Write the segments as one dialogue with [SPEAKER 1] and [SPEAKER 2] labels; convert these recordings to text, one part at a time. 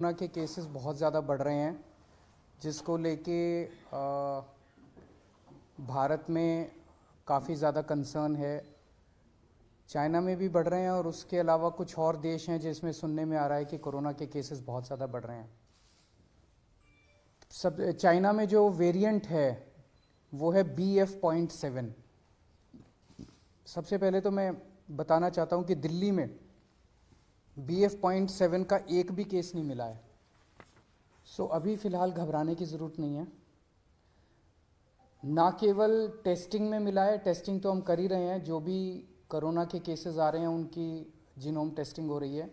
[SPEAKER 1] Corona के cases बहुत ज़्यादा बढ़ रहे हैं, जिसको लेके भारत में काफ़ी ज़्यादा कंसर्न है। चाइना में भी बढ़ रहे हैं और उसके अलावा कुछ और देश हैं जिसमें सुनने में आ रहा है कि कोरोना के केसेस बहुत ज़्यादा बढ़ रहे हैं। चाइना में जो वेरिएंट है वो है BF.7। सबसे पहले तो मैं बताना चाहता हूँ कि दिल्ली में BF.7 का एक भी केस नहीं मिला है। अभी फ़िलहाल घबराने की ज़रूरत नहीं है। ना केवल टेस्टिंग में मिला है, टेस्टिंग तो हम कर ही रहे हैं, जो भी कोरोना के केसेस आ रहे हैं उनकी जीनोम टेस्टिंग हो रही है।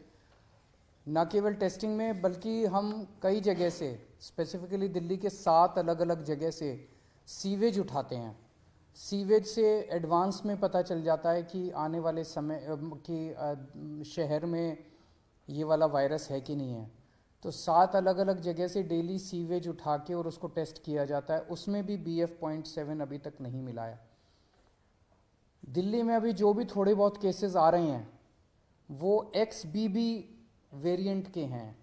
[SPEAKER 1] ना केवल टेस्टिंग में बल्कि हम कई जगह से, स्पेसिफिकली दिल्ली के 7 अलग अलग जगह से सीवेज उठाते हैं। सीवेज से एडवांस में पता चल जाता है कि आने वाले समय कि शहर में ये वाला वायरस है कि नहीं है। तो 7 अलग अलग जगह से डेली सीवेज उठा के और उसको टेस्ट किया जाता है, उसमें भी BF.7 अभी तक नहीं मिला है। दिल्ली में अभी जो भी थोड़े बहुत केसेस आ रहे हैं वो XBB वेरिएंट के हैं,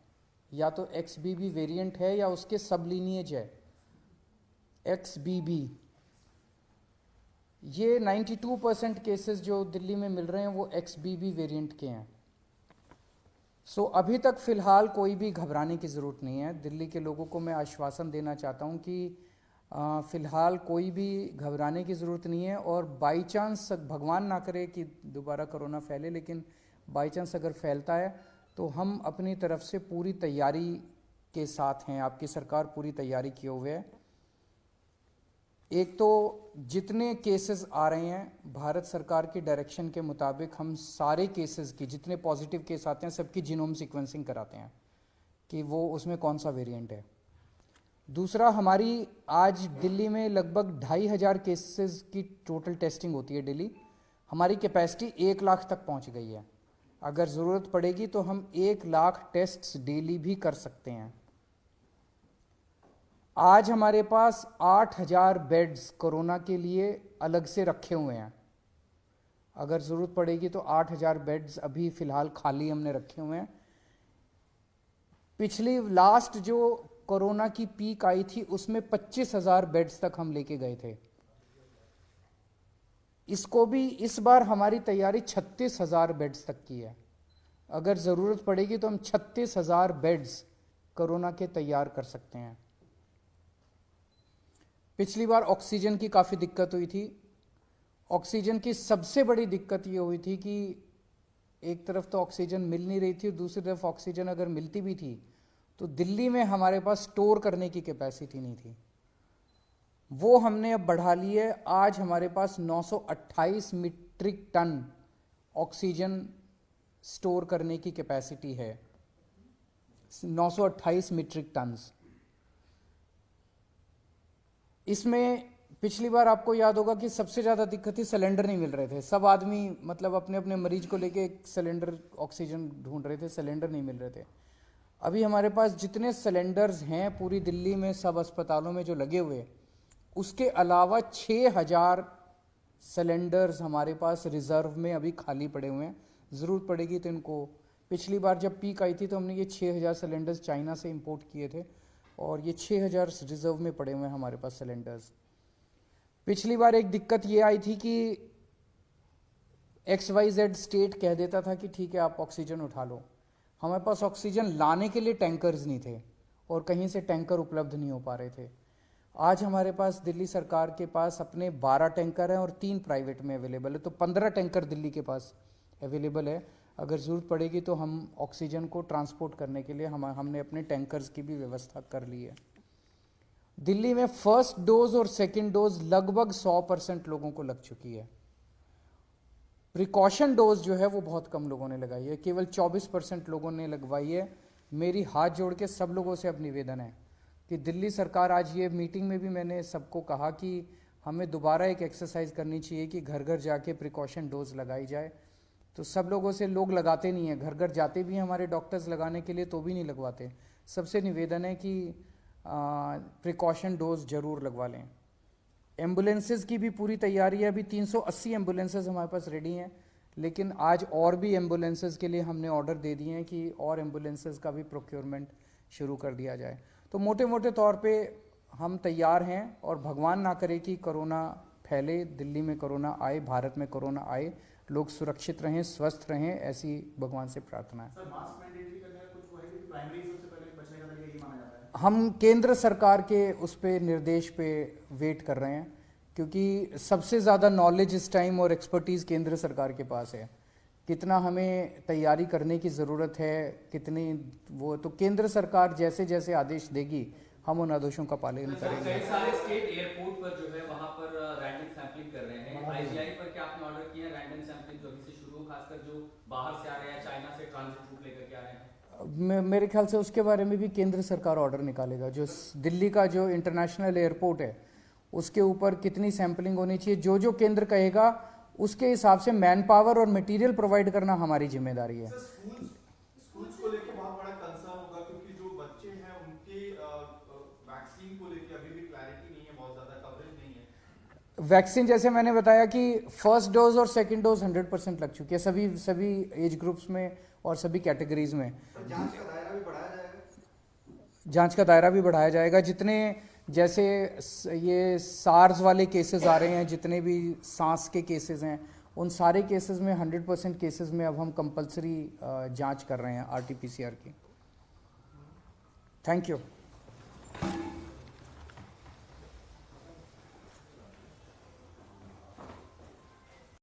[SPEAKER 1] या तो XBB वेरिएंट है या उसके सब लीनिएज है XBB। ये 92% केसेस जो दिल्ली में मिल रहे हैं वो XBB वेरिएंट के हैं। अभी तक फ़िलहाल कोई भी घबराने की ज़रूरत नहीं है। दिल्ली के लोगों को मैं आश्वासन देना चाहता हूँ कि फ़िलहाल कोई भी घबराने की ज़रूरत नहीं है। और बाई चांस, भगवान ना करे कि दोबारा कोरोना फैले, लेकिन बाई चांस अगर फैलता है तो हम अपनी तरफ से पूरी तैयारी के साथ हैं। आपकी सरकार पूरी तैयारी किए हुए है। एक तो जितने केसेस आ रहे हैं, भारत सरकार की डायरेक्शन के मुताबिक हम सारे केसेस की, जितने पॉजिटिव केस आते हैं सबकी जीनोम सीक्वेंसिंग कराते हैं कि वो उसमें कौन सा वेरिएंट है। दूसरा, हमारी आज दिल्ली में लगभग 2,500 केसेस की टोटल टेस्टिंग होती है डेली। हमारी कैपेसिटी 1 लाख तक पहुंच गई है। अगर ज़रूरत पड़ेगी तो हम 1 लाख टेस्ट्स डेली भी कर सकते हैं। आज हमारे पास 8,000 बेड्स कोरोना के लिए अलग से रखे हुए हैं। अगर ज़रूरत पड़ेगी तो 8,000 बेड्स अभी फ़िलहाल खाली हमने रखे हुए हैं। पिछली लास्ट जो कोरोना की पीक आई थी उसमें 25,000 बेड्स तक हम लेके गए थे। इसको भी इस बार हमारी तैयारी 36,000 बेड्स तक की है। अगर ज़रूरत पड़ेगी तो हम 36,000 बेड्स कोरोना के तैयार कर सकते हैं। पिछली बार ऑक्सीजन की काफ़ी दिक्कत हुई थी। ऑक्सीजन की सबसे बड़ी दिक्कत ये हुई थी कि एक तरफ तो ऑक्सीजन मिल नहीं रही थी और दूसरी तरफ ऑक्सीजन अगर मिलती भी थी तो दिल्ली में हमारे पास स्टोर करने की कैपेसिटी नहीं थी। वो हमने अब बढ़ा ली है। आज हमारे पास 928 मीट्रिक टन ऑक्सीजन स्टोर करने की कैपेसिटी है। 928 मीट्रिक टन्स। इसमें पिछली बार आपको याद होगा कि सबसे ज़्यादा दिक्कत थी, सिलेंडर नहीं मिल रहे थे। सब आदमी मतलब अपने अपने मरीज को लेके एक सिलेंडर ऑक्सीजन ढूंढ रहे थे, सिलेंडर नहीं मिल रहे थे। अभी हमारे पास जितने सिलेंडर्स हैं पूरी दिल्ली में सब अस्पतालों में जो लगे हुए, उसके अलावा 6,000 सिलेंडर्स हमारे पास रिजर्व में अभी खाली पड़े हुए हैं। ज़रूरत पड़ेगी तो इनको, पिछली बार जब पीक आई थी तो हमने ये 6,000 सिलेंडर्स चाइना से इंपोर्ट किए थे और ये 6,000 रिजर्व में पड़े हुए हैं हमारे पास सिलेंडर्स। पिछली बार एक दिक्कत ये आई थी कि XYZ स्टेट कह देता था कि ठीक है आप ऑक्सीजन उठा लो। हमारे पास ऑक्सीजन लाने के लिए टैंकर्स नहीं थे और कहीं से टैंकर उपलब्ध नहीं हो पा रहे थे। आज हमारे पास दिल्ली सरकार के पास अपने 12 टैंकर हैं और 3 प्राइवेट में अवेलेबल है, तो 15 टैंकर दिल्ली के पास अवेलेबल है। अगर ज़रूरत पड़ेगी तो हम ऑक्सीजन को ट्रांसपोर्ट करने के लिए हमने अपने टैंकर्स की भी व्यवस्था कर ली है। दिल्ली में फर्स्ट डोज और सेकेंड डोज लगभग 100% लोगों को लग चुकी है। प्रिकॉशन डोज जो है वो बहुत कम लोगों ने लगाई है, केवल 24% लोगों ने लगवाई है। मेरी हाथ जोड़ के सब लोगों से अब निवेदन है कि दिल्ली सरकार, आज ये मीटिंग में भी मैंने सबको कहा कि हमें दोबारा एक एक्सरसाइज करनी चाहिए कि घर घर जाके प्रिकॉशन डोज लगाई जाए। तो सब लोगों से, लोग लगाते नहीं हैं, घर घर जाते भी हैं हमारे डॉक्टर्स लगाने के लिए तो भी नहीं लगवाते। सबसे निवेदन है कि प्रिकॉशन डोज जरूर लगवा लें। एम्बुलेंसेज की भी पूरी तैयारी है। अभी 380 एम्बुलेंसेज हमारे पास रेडी हैं, लेकिन आज और भी एम्बुलेंसेज के लिए हमने ऑर्डर दे दिए हैं कि और एम्बुलेंसेज का भी प्रोक्योरमेंट शुरू कर दिया जाए। तो मोटे मोटे तौर पे हम तैयार हैं और भगवान ना करे कि कोरोना फैले, दिल्ली में कोरोना आए, भारत में कोरोना आए, लोग सुरक्षित रहें, स्वस्थ रहें, ऐसी भगवान से प्रार्थना है।
[SPEAKER 2] सर मास्क मैंडेटरी करने का कुछ वो है कि प्राइमरी सबसे पहले बचने का तरीका ये माना जाता है?
[SPEAKER 1] हम केंद्र सरकार के उस पे निर्देश पे वेट कर रहे हैं, क्योंकि सबसे ज़्यादा नॉलेज इस टाइम और एक्सपर्टीज़ केंद्र सरकार के पास है। कितना हमें तैयारी करने की ज़रूरत है, कितनी वो, तो केंद्र सरकार जैसे जैसे आदेश देगी हम उन आदेशों का पालन करेंगे।
[SPEAKER 3] कई सारे स्टेट एयरपोर्ट पर जो है वहां पर रैंडम सैंपलिंग कर रहे हैं। आईजीआई पर क्या आपने ऑर्डर किया है रैंडम सैंपलिंग जो अभी से शुरू हो, खासकर जो बाहर से आ रहे हैं, चाइना से ट्रांजिट रूट लेकर के आ रहे हैं?
[SPEAKER 1] मेरे ख्याल से उसके बारे में भी केंद्र सरकार ऑर्डर निकालेगा। जो दिल्ली का जो इंटरनेशनल एयरपोर्ट है उसके ऊपर कितनी सैंपलिंग होनी चाहिए, जो जो केंद्र कहेगा उसके हिसाब से मैन पावर और मटेरियल प्रोवाइड करना हमारी जिम्मेदारी है।
[SPEAKER 2] स्कूल्स को लेके बहुत बड़ा कंसर्न होगा, क्योंकि जो बच्चे हैं उनके वैक्सीन को लेके अभी भी क्लैरिटी नहीं है, बहुत ज्यादा कवरेज नहीं है।
[SPEAKER 1] वैक्सीन जैसे मैंने बताया कि फर्स्ट डोज और सेकंड डोज 100% लग चुकी है सभी एज ग्रुप्स में और सभी कैटेगरीज में।
[SPEAKER 2] जांच का दायरा भी बढ़ाया जाएगा?
[SPEAKER 1] जांच का दायरा भी बढ़ाया जाएगा। जितने जैसे ये सार्स वाले केसेस आ रहे हैं, जितने भी सांस के केसेस हैं, उन सारे केसेस में 100% केसेस में अब हम कंपलसरी जांच कर रहे हैं RT-PCR की। Thank you.